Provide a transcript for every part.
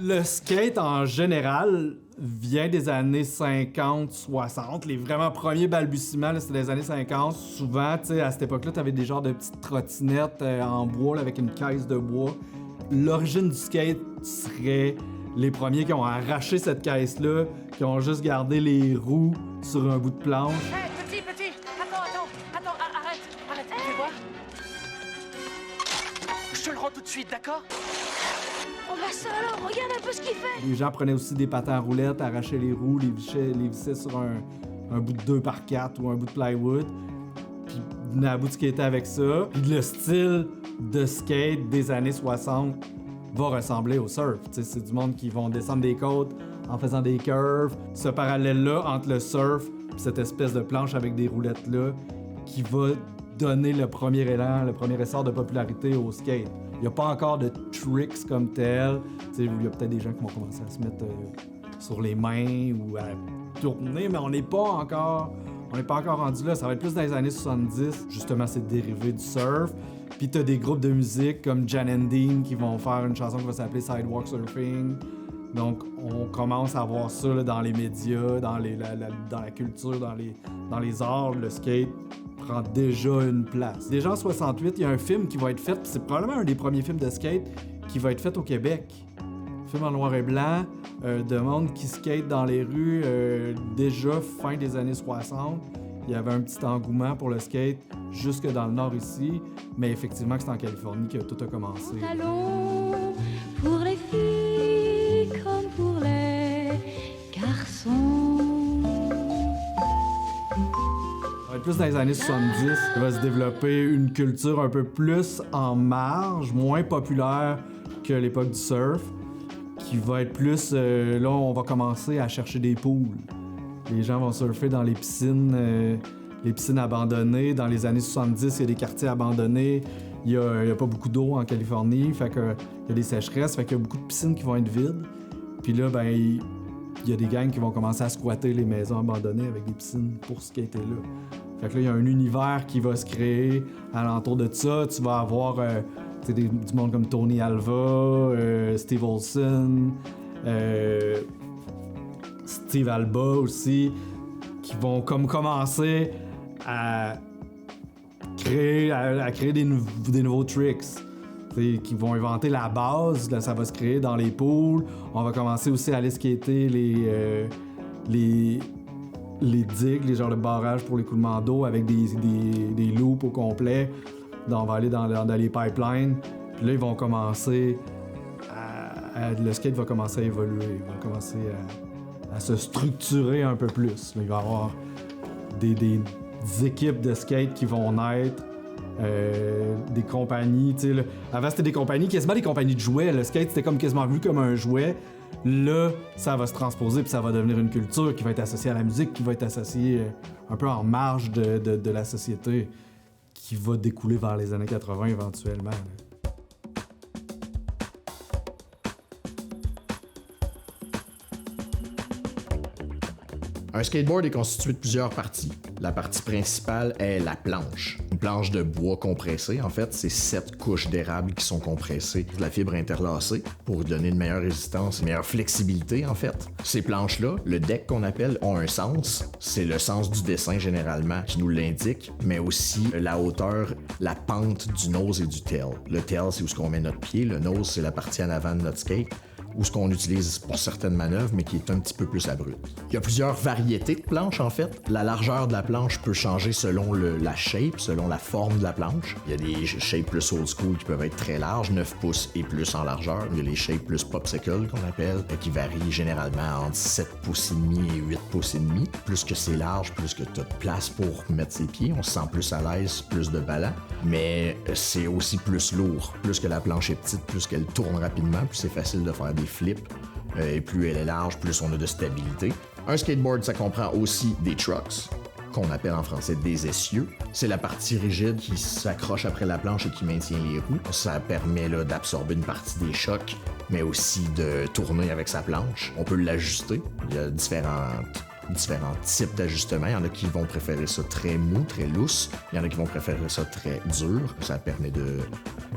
Le skate, en général, vient des années 50, 60. Les vraiment premiers balbutiements, là, c'était des années 50. Souvent, tu sais, à cette époque-là, t'avais des genres de petites trottinettes en bois, là, avec une caisse de bois. L'origine du skate serait les premiers qui ont arraché cette caisse-là, qui ont juste gardé les roues sur un bout de planche. Hey, petit, attends, arrête, fais voir. Je te le rends tout de suite, d'accord? Oh bah ça alors, regarde un peu ce qu'il fait. Les gens prenaient aussi des patins à roulettes, arrachaient les roues, les vissaient sur un bout de 2x4 ou un bout de plywood, puis venaient à bout de skater avec ça. Puis le style de skate des années 60 va ressembler au surf. T'sais, c'est du monde qui vont descendre des côtes en faisant des curves. Ce parallèle-là entre le surf et cette espèce de planche avec des roulettes-là qui va donner le premier élan, le premier essor de popularité au skate. Il n'y a pas encore de tricks comme tel. Il y a peut-être des gens qui vont commencer à se mettre sur les mains ou à tourner, mais on n'est pas encore rendu là. Ça va être plus dans les années 70. Justement, c'est dérivé du surf. Puis t'as des groupes de musique comme Jan and Dean qui vont faire une chanson qui va s'appeler Sidewalk Surfing. Donc, on commence à voir ça là, dans les médias, dans la culture, dans les arts. Le skate prend déjà une place. Déjà en 68, il y a un film qui va être fait, c'est probablement un des premiers films de skate qui va être fait au Québec. Un film en noir et blanc, de monde qui skate dans les rues déjà fin des années 60. Il y avait un petit engouement pour le skate jusque dans le nord ici, mais effectivement c'est en Californie que tout a commencé. Pantalon pour les filles comme pour les garçons. Ça va être plus dans les années 70, il va se développer une culture un peu plus en marge, moins populaire que l'époque du surf, qui va être plus... là, on va commencer à chercher des pools. Les gens vont surfer dans les piscines abandonnées. Dans les années 70, il y a des quartiers abandonnés. Il y a pas beaucoup d'eau en Californie, fait que il y a des sécheresses, fait qu'il y a beaucoup de piscines qui vont être vides. Puis là, ben, il y a des gangs qui vont commencer à squatter les maisons abandonnées avec des piscines pour skater là. Fait que là, il y a un univers qui va se créer alentour de ça. Tu vas avoir du monde comme Tony Alva, Steve Olson, Steve Alba aussi, qui vont comme commencer à créer des nouveaux tricks. Qui vont inventer la base, là, ça va se créer dans les pools. On va commencer aussi à aller skater les digues, les genres de barrages pour l'écoulement d'eau avec des loops au complet. Donc, on va aller dans les pipelines. Puis là, ils vont commencer le skate va commencer à évoluer. Il va commencer à se structurer un peu plus. Là, il va y avoir des équipes de skate qui vont naître. Des compagnies, tu sais, là. Avant c'était des compagnies, quasiment des compagnies de jouets. Le skate c'était comme quasiment vu comme un jouet. Là, ça va se transposer puis ça va devenir une culture qui va être associée à la musique, qui va être associée un peu en marge de la société, qui va découler vers les années 80 éventuellement. Là. Un skateboard est constitué de plusieurs parties. La partie principale est la planche. Une planche de bois compressé, en fait, c'est 7 couches d'érable qui sont compressées de la fibre interlacée pour donner une meilleure résistance, une meilleure flexibilité, en fait. Ces planches-là, le deck qu'on appelle, ont un sens. C'est le sens du dessin, généralement, qui nous l'indique, mais aussi la hauteur, la pente du nose et du tail. Le tail, c'est où ce qu'on met notre pied. Le nose, c'est la partie en avant de notre skate, ou ce qu'on utilise pour certaines manœuvres, mais qui est un petit peu plus abrupt. Il y a plusieurs variétés de planches, en fait. La largeur de la planche peut changer selon la shape, selon la forme de la planche. Il y a des shapes plus old school qui peuvent être très larges, 9 pouces et plus en largeur. Il y a les shapes plus popsicle, qu'on appelle, qui varient généralement entre 7 pouces et demi et 8 pouces et demi. Plus que c'est large, plus que tu as de place pour mettre ses pieds. On se sent plus à l'aise, plus de ballon. Mais c'est aussi plus lourd. Plus que la planche est petite, plus qu'elle tourne rapidement, plus c'est facile de faire des flips. Et plus elle est large, plus on a de stabilité. Un skateboard, ça comprend aussi des trucks, qu'on appelle en français des essieux. C'est la partie rigide qui s'accroche après la planche et qui maintient les roues. Ça permet là, d'absorber une partie des chocs, mais aussi de tourner avec sa planche. On peut l'ajuster. Il y a différents types d'ajustements. Il y en a qui vont préférer ça très mou, très lousse. Il y en a qui vont préférer ça très dur. Ça permet de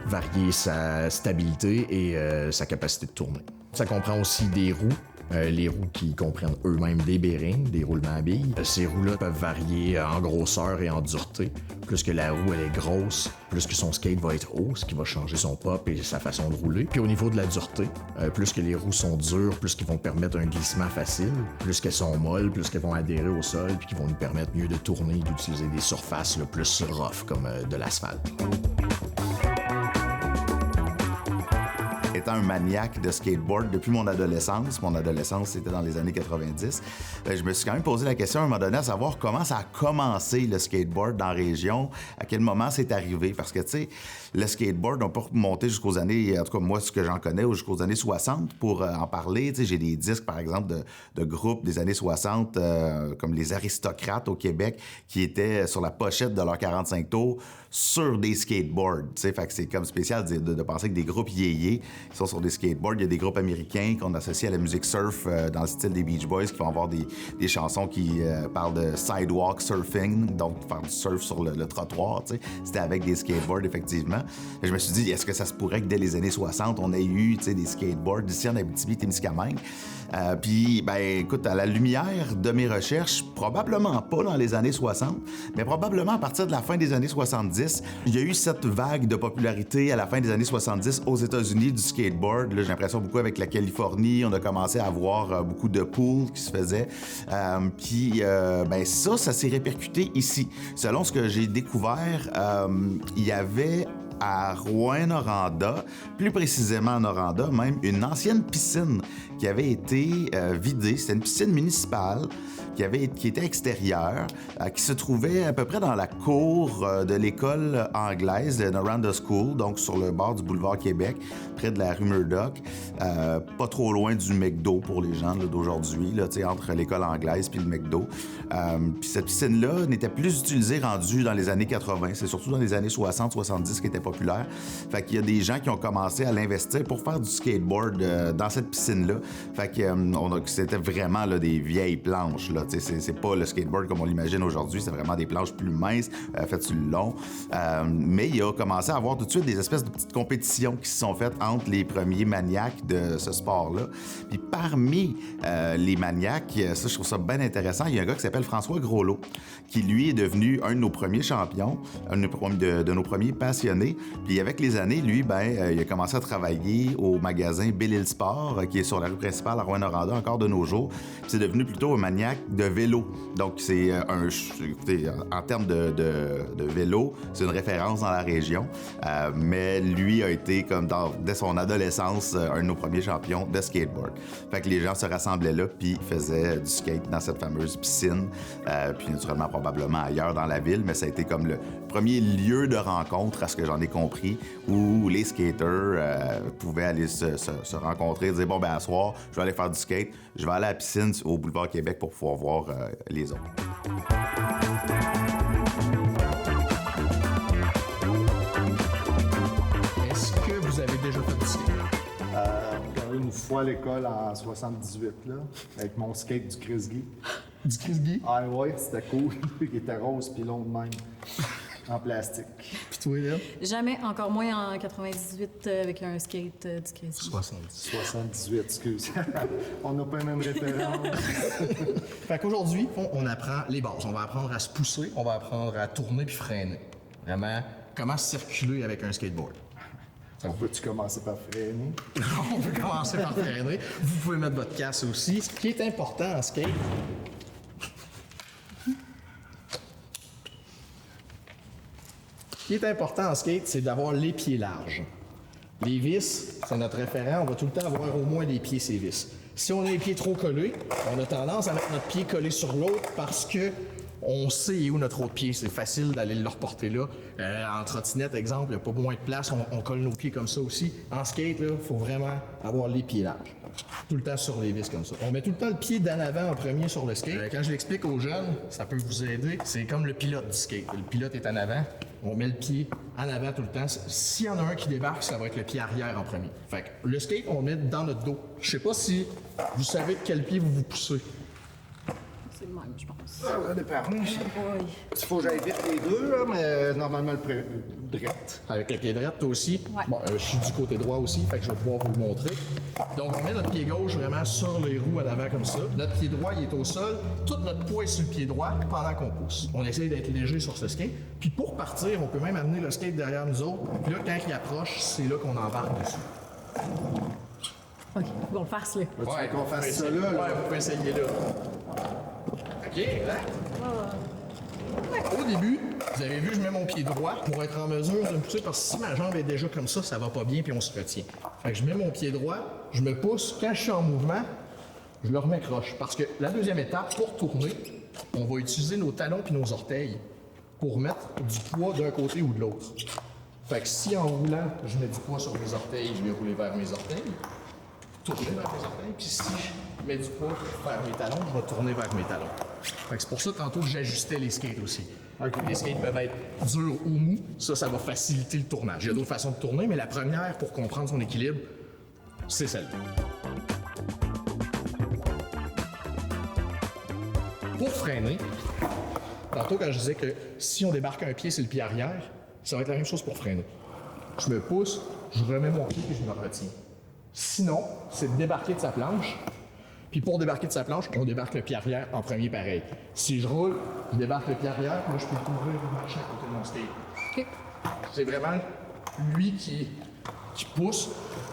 varier sa stabilité et sa capacité de tourner. Ça comprend aussi des roues. Les roues qui comprennent eux-mêmes des bearings, des roulements à billes. Ces roues-là peuvent varier en grosseur et en dureté. Plus que la roue elle est grosse, plus que son skate va être haut, ce qui va changer son pop et sa façon de rouler. Puis au niveau de la dureté, plus que les roues sont dures, plus qu'ils vont permettre un glissement facile. Plus qu'elles sont molles, plus qu'elles vont adhérer au sol, puis qui vont nous permettre mieux de tourner et d'utiliser des surfaces là, plus rough, comme de l'asphalte. Étant un maniaque de skateboard depuis mon adolescence c'était dans les années 90, je me suis quand même posé la question à un moment donné à savoir comment ça a commencé le skateboard dans la région, à quel moment c'est arrivé, parce que tu sais, le skateboard, on peut remonter jusqu'aux années, en tout cas moi ce que j'en connais, jusqu'aux années 60 pour en parler. Tu sais, j'ai des disques par exemple de groupes des années 60 comme les Aristocrates au Québec qui étaient sur la pochette de leur 45 tours sur des skateboards. Tu sais, fait que c'est comme spécial de penser que des groupes yéyés qui sont sur des skateboards. Il y a des groupes américains qu'on associe à la musique surf dans le style des Beach Boys qui vont avoir des chansons qui parlent de sidewalk surfing, donc faire du surf sur le trottoir. Tu sais. C'était avec des skateboards, effectivement. Et je me suis dit, est-ce que ça se pourrait que dès les années 60, on ait eu des skateboards ici en Abitibi-Témiscamingue? Puis, ben, écoute, à la lumière de mes recherches, probablement pas dans les années 60, mais probablement à partir de la fin des années 70, il y a eu cette vague de popularité à la fin des années 70 aux États-Unis du skateboard. Là, j'ai l'impression beaucoup avec la Californie, on a commencé à avoir beaucoup de pools qui se faisaient. Puis, ben, ça s'est répercuté ici. Selon ce que j'ai découvert, il y avait à Rouyn-Noranda, plus précisément à Noranda, même une ancienne piscine qui avait été vidée. C'était une piscine municipale qui était extérieure, qui se trouvait à peu près dans la cour de l'école anglaise de Noranda School, donc sur le bord du boulevard Québec, près de la rue Murdoch, pas trop loin du McDo pour les gens là, d'aujourd'hui, là, entre l'école anglaise puis le McDo. Puis cette piscine-là n'était plus utilisée rendue dans les années 80. C'est surtout dans les années 60-70 qui était populaire. Fait qu'il y a des gens qui ont commencé à l'investir pour faire du skateboard dans cette piscine-là. Fait que c'était vraiment là, des vieilles planches, là. C'est pas le skateboard comme on l'imagine aujourd'hui, c'est vraiment des planches plus minces, faites sur le long. Mais il a commencé à avoir tout de suite des espèces de petites compétitions qui se sont faites entre les premiers maniaques de ce sport-là. Puis parmi les maniaques, ça je trouve ça bien intéressant, il y a un gars qui s'appelle François Groslot, qui lui est devenu un de nos premiers champions, un de nos premiers passionnés. Puis avec les années, lui, il a commencé à travailler au magasin Belle-Île Sport, qui est sur la rue principale à Rouyn-Noranda encore de nos jours. Puis c'est devenu plutôt un maniaque de vélo. Donc, écoutez, en termes de vélo, c'est une référence dans la région. Mais lui a été, dès son adolescence, un de nos premiers champions de skateboard. Fait que les gens se rassemblaient là, puis faisaient du skate dans cette fameuse piscine. Puis naturellement, probablement ailleurs dans la ville, mais ça a été comme le premier lieu de rencontre, à ce que j'en ai compris, où les skaters pouvaient aller se rencontrer et dire, bon, à soir, je vais aller faire du skate, je vais aller à la piscine au boulevard Québec pour pouvoir voir les autres. Est-ce que vous avez déjà fait du skate? Une fois à l'école en 78, là, avec mon skate du Chris Guy. Du Chris Guy? Ah ouais, c'était cool. Il était rose puis long de même, en plastique. Puis toi, là? Jamais, encore moins en 98 avec un skate du Chris Guy. 78, excuse. On n'a pas les mêmes références. Fait qu'aujourd'hui, on apprend les bases. On va apprendre à se pousser, on va apprendre à tourner puis freiner. Vraiment, comment circuler avec un skateboard. On peut-tu commencer par freiner? On peut commencer par freiner. Vous pouvez mettre votre casse aussi. Ce qui est important en skate, c'est d'avoir les pieds larges. Les vis, c'est notre référent. On va tout le temps avoir au moins des pieds ces vis. Si on a les pieds trop collés, on a tendance à mettre notre pied collé sur l'autre parce que on sait où notre autre pied. C'est facile d'aller le reporter là. En trottinette, exemple, il n'y a pas moins de place. On colle nos pieds comme ça aussi. En skate, il faut vraiment avoir les pieds larges. Tout le temps sur les vis comme ça. On met tout le temps le pied d'en avant en premier sur le skate. Quand je l'explique aux jeunes, ça peut vous aider. C'est comme le pilote du skate. Le pilote est en avant. On met le pied en avant tout le temps. S'il y en a un qui débarque, ça va être le pied arrière en premier. Fait que le skate, on le met dans notre dos. Je sais pas si vous savez de quel pied vous vous poussez. c'est le même, je pense. Ça va dépendre. Oui. Il faut que j'aille vite les deux, là, mais normalement, drette. Avec le pied droit, toi aussi. Ouais. Bon, je suis du côté droit aussi, fait que je vais pouvoir vous le montrer. Donc, on met notre pied gauche vraiment sur les roues à l'avant comme ça. Notre pied droit, il est au sol. Tout notre poids est sur le pied droit pendant qu'on pousse. On essaie d'être léger sur ce skate. Puis pour partir, on peut même amener le skate derrière nous autres. Puis là, quand il approche, c'est là qu'on embarque dessus. OK, on va le faire, là. Tu veux qu'on fasse ça là? là? Ouais, vous pouvez essayer là. OK, exact. Au début, vous avez vu, je mets mon pied droit pour être en mesure de me pousser parce que si ma jambe est déjà comme ça va pas bien puis on se retient. Fait que je mets mon pied droit, je me pousse. Quand je suis en mouvement, je le remets croche. Parce que la deuxième étape, pour tourner, on va utiliser nos talons puis nos orteils pour mettre du poids d'un côté ou de l'autre. Fait que si en roulant, je mets du poids sur mes orteils, je vais rouler vers mes orteils, tourner vers mes orteils, puis si je mets du poids vers mes talons, je vais tourner vers mes talons. Fait que c'est pour ça tantôt que j'ajustais les skates aussi. Les skates peuvent être durs ou mous, ça va faciliter le tournage. Il y a d'autres façons de tourner, mais la première pour comprendre son équilibre, c'est celle-là. Pour freiner, tantôt quand je disais que si on débarque un pied, c'est le pied arrière, ça va être la même chose pour freiner. Je me pousse, je remets mon pied puis je me retiens. Sinon, c'est de débarquer de sa planche. Puis pour débarquer de sa planche, on débarque le pied arrière en premier pareil. Si je roule, je débarque le pied arrière, puis là je peux couvrir et marcher à côté de mon skate. OK. C'est vraiment lui qui pousse,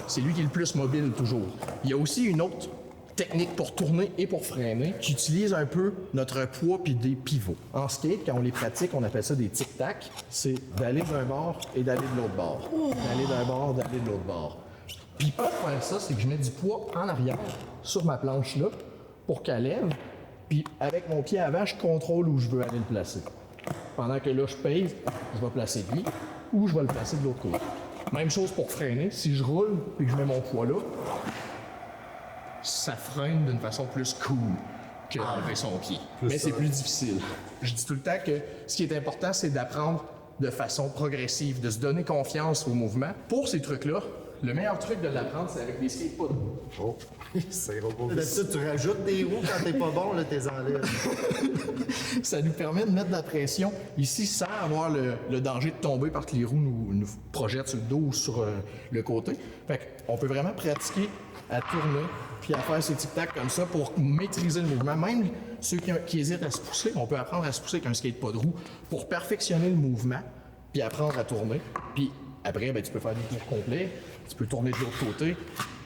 c'est lui qui est le plus mobile toujours. Il y a aussi une autre technique pour tourner et pour freiner qui utilise un peu notre poids puis des pivots. En skate, quand on les pratique, on appelle ça des tic-tac. C'est d'aller d'un bord et d'aller de l'autre bord. D'aller d'un bord, d'aller de l'autre bord. Puis pour faire ça, c'est que je mets du poids en arrière sur ma planche là pour qu'elle lève. Puis avec mon pied avant, je contrôle où je veux aller le placer. Pendant que là, je pèse, je vais placer lui ou je vais le placer de l'autre côté. Même chose pour freiner. Si je roule et que je mets mon poids là, ça freine d'une façon plus cool que d'enlever son pied. Mais c'est plus difficile. Je dis tout le temps que ce qui est important, c'est d'apprendre de façon progressive, de se donner confiance au mouvement. Pour ces trucs-là, le meilleur truc de l'apprendre, c'est avec des skates pas de roues. Oh, c'est robot. D'habitude, tu rajoutes des roues quand t'es pas bon, là, t'es enlèves. Ça nous permet de mettre de la pression ici sans avoir le danger de tomber parce que les roues nous projettent sur le dos ou sur le côté. Fait qu'on peut vraiment pratiquer à tourner puis à faire ces tic-tac comme ça pour maîtriser le mouvement. Même ceux qui hésitent à se pousser, on peut apprendre à se pousser avec un skate pas de roue pour perfectionner le mouvement puis apprendre à tourner. Puis après, ben, tu peux faire des tours complets, tu peux tourner de l'autre côté,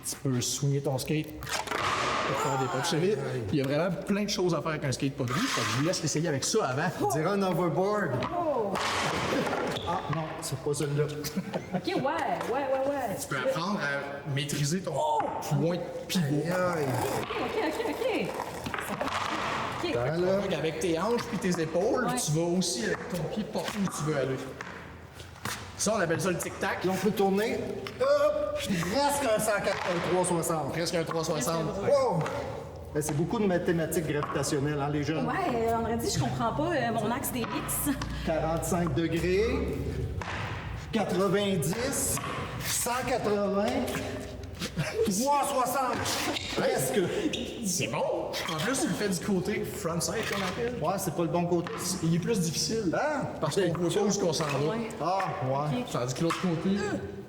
tu peux swinger ton skate pour faire des punches vite. Il y a vraiment plein de choses à faire avec un skate pas de roue. Fait que je vous laisse l'essayer avec ça avant. On dirait un overboard. Ah non, c'est pas celui-là. OK, ouais. Tu peux apprendre à maîtriser ton point de pivot. Aïe. OK. Attends, là. Donc, avec tes hanches puis tes épaules, Ouais. tu vas aussi avec ton pied porter où tu veux aller. Ça, on appelle ça le tic-tac. Là, on peut tourner. Hop! Presque un 360. Presque un 360. Wow! Ben, c'est beaucoup de mathématiques gravitationnelles, hein, les jeunes. Ouais, on aurait dit, je comprends pas mon axe des X. 45 degrés, 90, 180, 360. Presque. C'est bon. En plus, tu le fais du côté frontside, qu'on appelle. Ouais, c'est pas le bon côté. Il est plus difficile. Hein? Parce qu'on voit pas où on s'en va. Ah, ouais. Tandis que l'autre côté,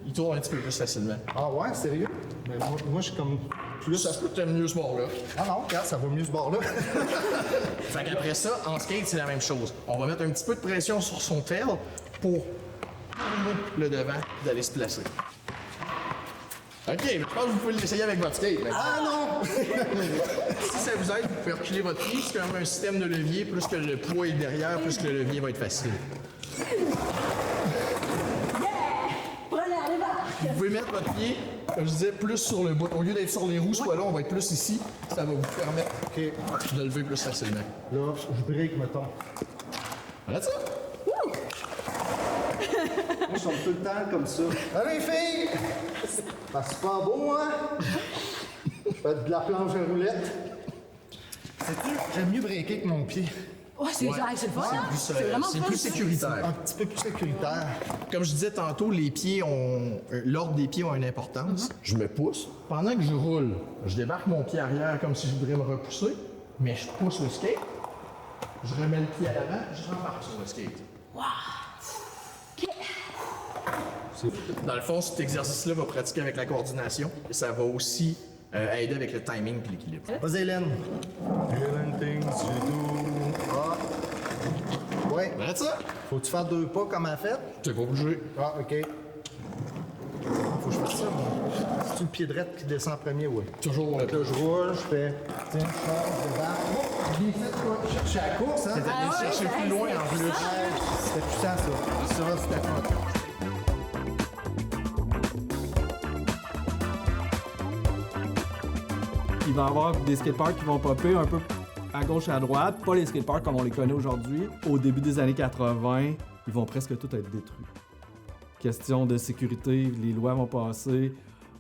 il tourne un petit peu plus facilement. Ah, ouais, sérieux? Mais moi je suis comme plus. Ça se peut que t'aimes mieux ce bord-là. Ah non, regarde, ça va mieux ce bord-là. Fait qu'après ça, en skate, c'est la même chose. On va mettre un petit peu de pression sur son tail pour le devant d'aller se placer. OK, je pense que vous pouvez l'essayer avec votre skate. Là. Ah non! Si ça vous aide, vous pouvez reculer votre pied. C'est quand même un système de levier. Plus que le poids est derrière, plus que le levier va être facile. Vous pouvez mettre votre pied, comme je disais, plus sur le bout. Au lieu d'être sur les roues, soit là, on va être plus ici. Ça va vous permettre de lever plus facilement. Là, je break, mettons. Voilà ça. Moi, je tombe tout le temps comme ça. Allez, filles! C'est pas beau, hein? Faites de la planche à roulettes. Sais-tu, j'aime mieux breaker que mon pied. Ouais, c'est le fun, hein? C'est vraiment C'est fun, plus ça. sécuritaire. Un petit peu plus sécuritaire. Comme je disais tantôt, les pieds ont. L'ordre des pieds ont une importance. Je me pousse. Pendant que je roule, je débarque mon pied arrière comme si je voudrais me repousser, mais je pousse le skate. Je remets le pied à l'avant, je rembarque sur le skate. Dans le fond, cet exercice-là va pratiquer avec la coordination et ça va aussi aider avec le timing et l'équilibre. Vas-y, Hélène. Hélène things you do. Ah. Ouais. Arrête ça! Faut-tu faire 2 pas comme elle a fait? T'es pas bougé. Ah, OK. Faut que je fasse ça, moi. C'est-tu le pied droit qui descend en premier, ouais? Toujours Fait que là, je roule, je fais... Tiens, je change, je débarque. Oh, viens ici, toi. Je suis à la course, hein? T'es chercher plus loin en plus. C'était puissant, ça. Ça, c'était fun. Il va y avoir des skateparks qui vont popper un peu à gauche et à droite. Pas les skateparks comme on les connaît aujourd'hui. Au début des années 80, ils vont presque tous être détruits. Question de sécurité, les lois vont passer.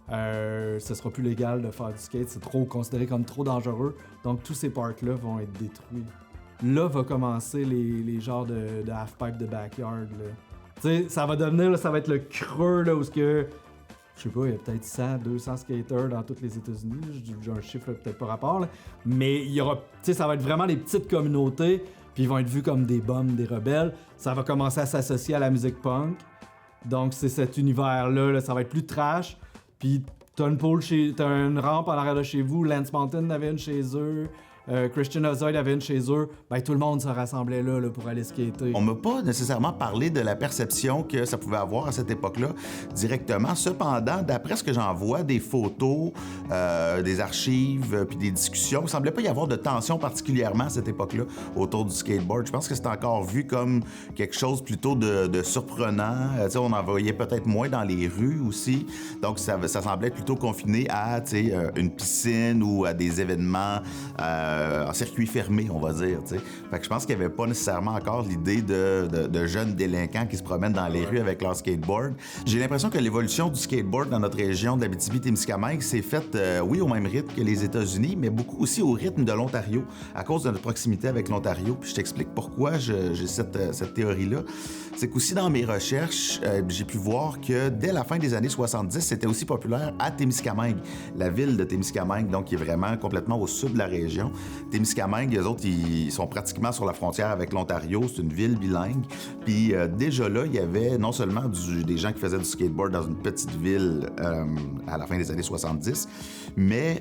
Ce sera plus légal de faire du skate. C'est trop considéré comme trop dangereux. Donc tous ces parcs-là vont être détruits. Là va commencer les genres de half-pipe de backyard. Tu sais, ça va devenir, là, ça va être le creux là, où ce que... Je sais pas, il y a peut-être 100, 200 skaters dans tous les États-Unis. J'ai un chiffre peut-être pas rapport, là. Mais il y aura, tu sais, ça va être vraiment des petites communautés, puis ils vont être vus comme des bums, des rebelles. Ça va commencer à s'associer à la musique punk. Donc c'est cet univers-là, là, ça va être plus trash. Puis t'as une rampe en arrière de chez vous, Lance Mountain avait une chez eux. Christian Ozoid avait une chez eux, ben tout le monde se rassemblait là pour aller skater. On m'a pas nécessairement parlé de la perception que ça pouvait avoir à cette époque-là directement. Cependant, d'après ce que j'en vois, des photos, des archives, puis des discussions, il semblait pas y avoir de tension particulièrement à cette époque-là autour du skateboard. Je pense que c'était encore vu comme quelque chose plutôt de surprenant. On en voyait peut-être moins dans les rues aussi. Donc ça semblait être plutôt confiné à une piscine ou à des événements en circuit fermé, on va dire. T'sais. Fait que je pense qu'il n'y avait pas nécessairement encore l'idée de jeunes délinquants qui se promènent dans les rues avec leur skateboard. J'ai l'impression que l'évolution du skateboard dans notre région de l'Abitibi-Témiscamingue s'est faite, oui, au même rythme que les États-Unis, mais beaucoup aussi au rythme de l'Ontario, à cause de notre proximité avec l'Ontario. Puis je t'explique pourquoi j'ai cette théorie-là. C'est qu'aussi dans mes recherches, j'ai pu voir que dès la fin des années 70, c'était aussi populaire à Témiscamingue, la ville de Témiscamingue, donc qui est vraiment complètement au sud de la région. Témiscamingue, eux autres, ils sont pratiquement sur la frontière avec l'Ontario. C'est une ville bilingue. Puis déjà là, il y avait non seulement des gens qui faisaient du skateboard dans une petite ville à la fin des années 70, mais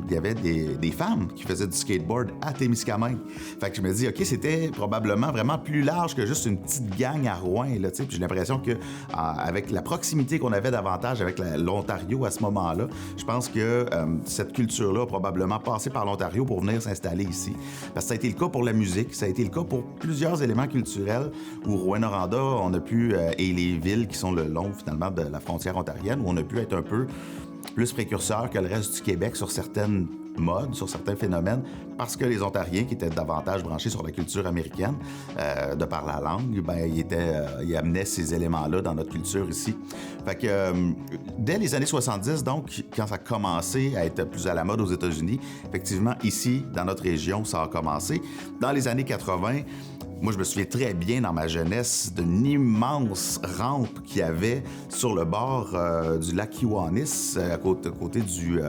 il y avait des femmes qui faisaient du skateboard à Témiscamingue. Fait que je me dis, OK, c'était probablement vraiment plus large que juste une petite gang à Rouen. Là, puis j'ai l'impression que avec la proximité qu'on avait davantage avec l'Ontario à ce moment-là, je pense que cette culture-là a probablement passé par l'Ontario pour venir s'installer ici. Parce que ça a été le cas pour la musique, ça a été le cas pour plusieurs éléments culturels où Rouyn-Noranda, on a pu, et les villes qui sont le long finalement de la frontière ontarienne, où on a pu être un peu plus précurseur que le reste du Québec sur certaines modes, sur certains phénomènes, parce que les Ontariens, qui étaient davantage branchés sur la culture américaine, de par la langue, ben, ils amenaient ces éléments-là dans notre culture ici. Fait que dès les années 70, donc, quand ça a commencé à être plus à la mode aux États-Unis, effectivement, ici, dans notre région, ça a commencé. Dans les années 80, moi, je me souviens très bien dans ma jeunesse d'une immense rampe qu'il y avait sur le bord du lac Kiwanis, à côté du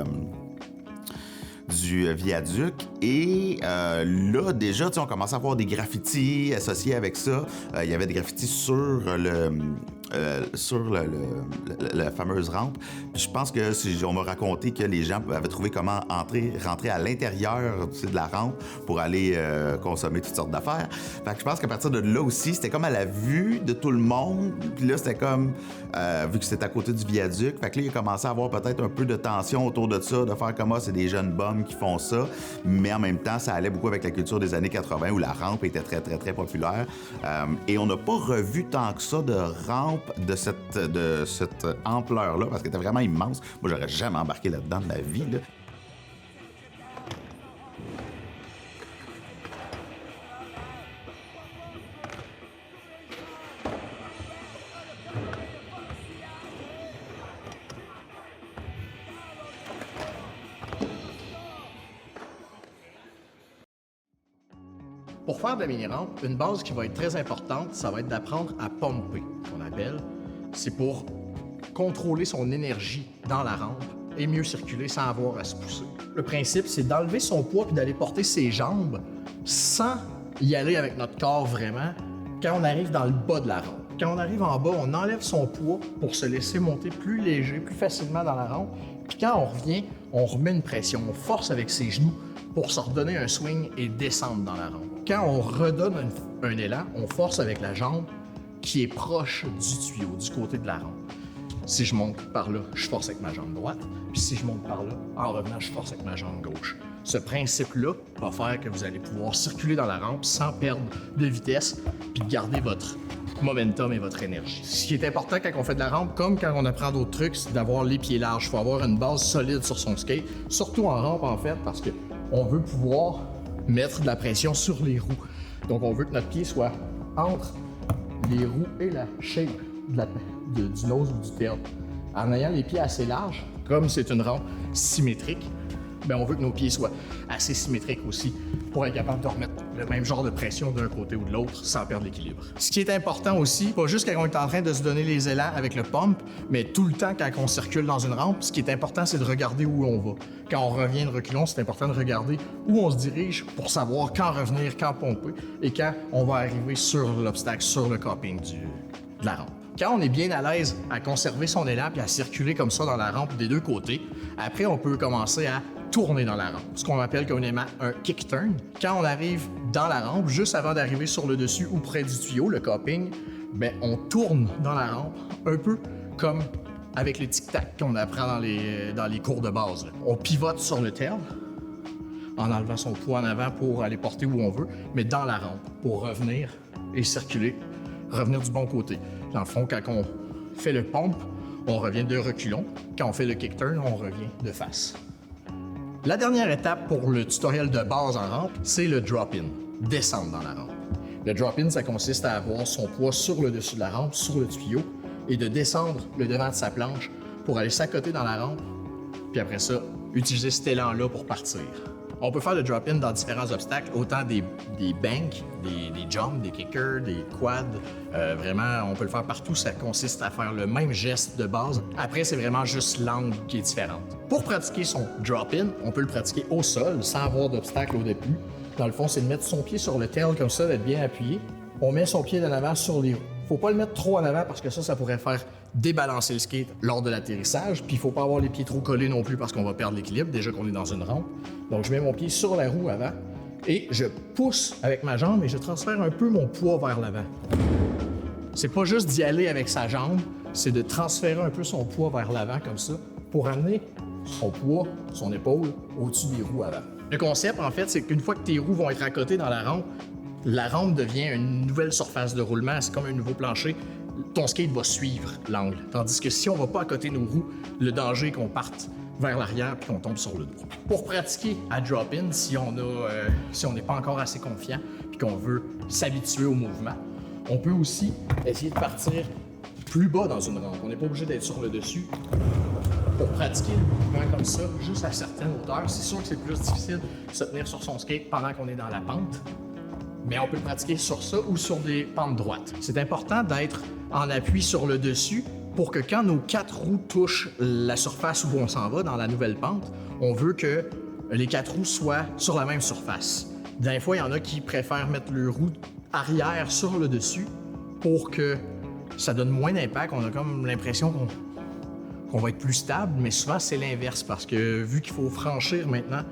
viaduc. Et là, déjà, on commençait à voir des graffitis associés avec ça. Il y avait des graffitis sur la fameuse rampe. Puis je pense que on m'a raconté que les gens avaient trouvé comment rentrer à l'intérieur de la rampe pour aller consommer toutes sortes d'affaires. Fait que je pense qu'à partir de là aussi, c'était comme à la vue de tout le monde. Puis là, c'était comme, vu que c'était à côté du viaduc, fait que là, il a commencé à avoir peut-être un peu de tension autour de ça, de faire comme c'est des jeunes bums qui font ça. Mais en même temps, ça allait beaucoup avec la culture des années 80 où la rampe était très, très, très populaire. Et on n'a pas revu tant que ça de rampe de cette ampleur-là, parce qu'elle était vraiment immense. Moi, j'aurais jamais embarqué là-dedans de ma vie, là. Pour faire de la mini-rampe, une base qui va être très importante, ça va être d'apprendre à pomper, qu'on appelle. C'est pour contrôler son énergie dans la rampe et mieux circuler sans avoir à se pousser. Le principe, c'est d'enlever son poids puis d'aller porter ses jambes sans y aller avec notre corps vraiment quand on arrive dans le bas de la rampe. Quand on arrive en bas, on enlève son poids pour se laisser monter plus léger, plus facilement dans la rampe. Puis quand on revient, on remet une pression, on force avec ses genoux pour se redonner un swing et descendre dans la rampe. Quand on redonne un élan, on force avec la jambe qui est proche du tuyau, du côté de la rampe. Si je monte par là, je force avec ma jambe droite. Puis si je monte par là, en revenant, je force avec ma jambe gauche. Ce principe-là va faire que vous allez pouvoir circuler dans la rampe sans perdre de vitesse puis garder votre momentum et votre énergie. Ce qui est important quand on fait de la rampe, comme quand on apprend d'autres trucs, c'est d'avoir les pieds larges. Il faut avoir une base solide sur son skate, surtout en rampe en fait, parce qu'on veut pouvoir mettre de la pression sur les roues. Donc on veut que notre pied soit entre les roues et la shape du nose ou du tail. En ayant les pieds assez larges, comme c'est une rampe symétrique, bien, on veut que nos pieds soient assez symétriques aussi pour être capable de remettre le même genre de pression d'un côté ou de l'autre sans perdre l'équilibre. Ce qui est important aussi, pas juste quand on est en train de se donner les élans avec le pump, mais tout le temps quand on circule dans une rampe, ce qui est important, c'est de regarder où on va. Quand on revient de reculons, c'est important de regarder où on se dirige pour savoir quand revenir, quand pomper et quand on va arriver sur l'obstacle, sur le coping de la rampe. Quand on est bien à l'aise à conserver son élan et à circuler comme ça dans la rampe des deux côtés, après, on peut commencer à tourner dans la rampe, ce qu'on appelle communément un kick turn. Quand on arrive dans la rampe, juste avant d'arriver sur le dessus ou près du tuyau, le coping, bien, on tourne dans la rampe un peu comme avec les tic-tac qu'on apprend dans les cours de base. Là. On pivote sur le tail en enlevant son poids en avant pour aller porter où on veut, mais dans la rampe pour revenir et circuler, revenir du bon côté. Dans le fond, quand on fait le pump, on revient de reculons. Quand on fait le kick turn, on revient de face. La dernière étape pour le tutoriel de base en rampe, c'est le drop-in, descendre dans la rampe. Le drop-in, ça consiste à avoir son poids sur le dessus de la rampe, sur le tuyau, et de descendre le devant de sa planche pour aller s'accoter dans la rampe, puis après ça, utiliser cet élan-là pour partir. On peut faire le drop-in dans différents obstacles, autant des banks, des jumps, des kickers, des quads. Vraiment, on peut le faire partout. Ça consiste à faire le même geste de base. Après, c'est vraiment juste l'angle qui est différente. Pour pratiquer son drop-in, on peut le pratiquer au sol, sans avoir d'obstacle au début. Dans le fond, c'est de mettre son pied sur le tail comme ça, d'être bien appuyé. On met son pied en avant sur les roues. Faut pas le mettre trop en avant parce que ça pourrait faire débalancer le skate lors de l'atterrissage. Puis il faut pas avoir les pieds trop collés non plus parce qu'on va perdre l'équilibre, déjà qu'on est dans une rampe. Donc je mets mon pied sur la roue avant et je pousse avec ma jambe et je transfère un peu mon poids vers l'avant. C'est pas juste d'y aller avec sa jambe, c'est de transférer un peu son poids vers l'avant comme ça pour amener son poids, son épaule, au-dessus des roues avant. Le concept, en fait, c'est qu'une fois que tes roues vont être à côté dans la rampe devient une nouvelle surface de roulement, c'est comme un nouveau plancher. Ton skate va suivre l'angle. Tandis que si on va pas à côté de nos roues, le danger est qu'on parte vers l'arrière puis qu'on tombe sur le dos. Pour pratiquer à drop-in, si on n'est pas encore assez confiant puis qu'on veut s'habituer au mouvement, on peut aussi essayer de partir plus bas dans une rampe. On n'est pas obligé d'être sur le dessus. Pour pratiquer le mouvement comme ça, juste à certaines hauteurs, c'est sûr que c'est plus difficile de se tenir sur son skate pendant qu'on est dans la pente. Mais on peut le pratiquer sur ça ou sur des pentes droites. C'est important d'être en appui sur le dessus pour que quand nos 4 roues touchent la surface où on s'en va dans la nouvelle pente, on veut que les 4 roues soient sur la même surface. Des fois, il y en a qui préfèrent mettre le roue arrière sur le dessus pour que ça donne moins d'impact. On a comme l'impression qu'on va être plus stable, mais souvent c'est l'inverse parce que vu qu'il faut franchir maintenant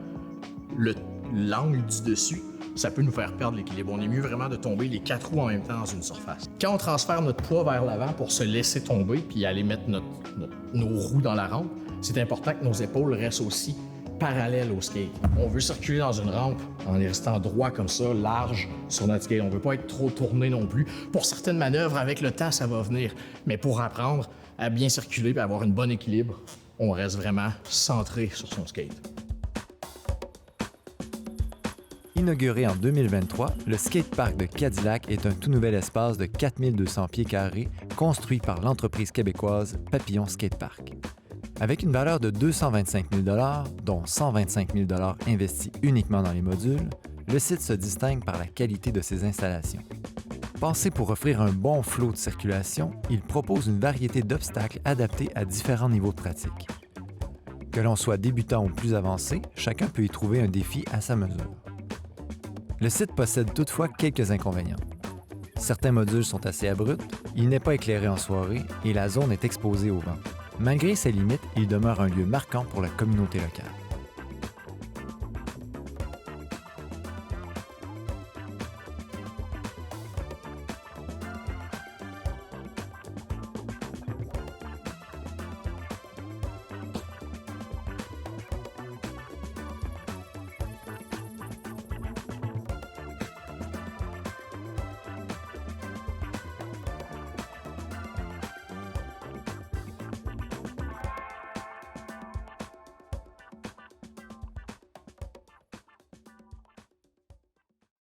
l'angle du dessus, ça peut nous faire perdre l'équilibre. On est mieux vraiment de tomber les 4 roues en même temps dans une surface. Quand on transfère notre poids vers l'avant pour se laisser tomber puis aller mettre nos roues dans la rampe, c'est important que nos épaules restent aussi parallèles au skate. On veut circuler dans une rampe en restant droit comme ça, large sur notre skate. On veut pas être trop tourné non plus. Pour certaines manœuvres, avec le temps, ça va venir. Mais pour apprendre à bien circuler et avoir un bon équilibre, on reste vraiment centré sur son skate. Inauguré en 2023, le skatepark de Cadillac est un tout nouvel espace de 4200 pieds carrés construit par l'entreprise québécoise Papillon Skatepark. Avec une valeur de 225 000 $, dont 125 000 $ investis uniquement dans les modules, le site se distingue par la qualité de ses installations. Pensé pour offrir un bon flot de circulation, il propose une variété d'obstacles adaptés à différents niveaux de pratique. Que l'on soit débutant ou plus avancé, chacun peut y trouver un défi à sa mesure. Le site possède toutefois quelques inconvénients. Certains modules sont assez abrupts, il n'est pas éclairé en soirée et la zone est exposée au vent. Malgré ces limites, il demeure un lieu marquant pour la communauté locale.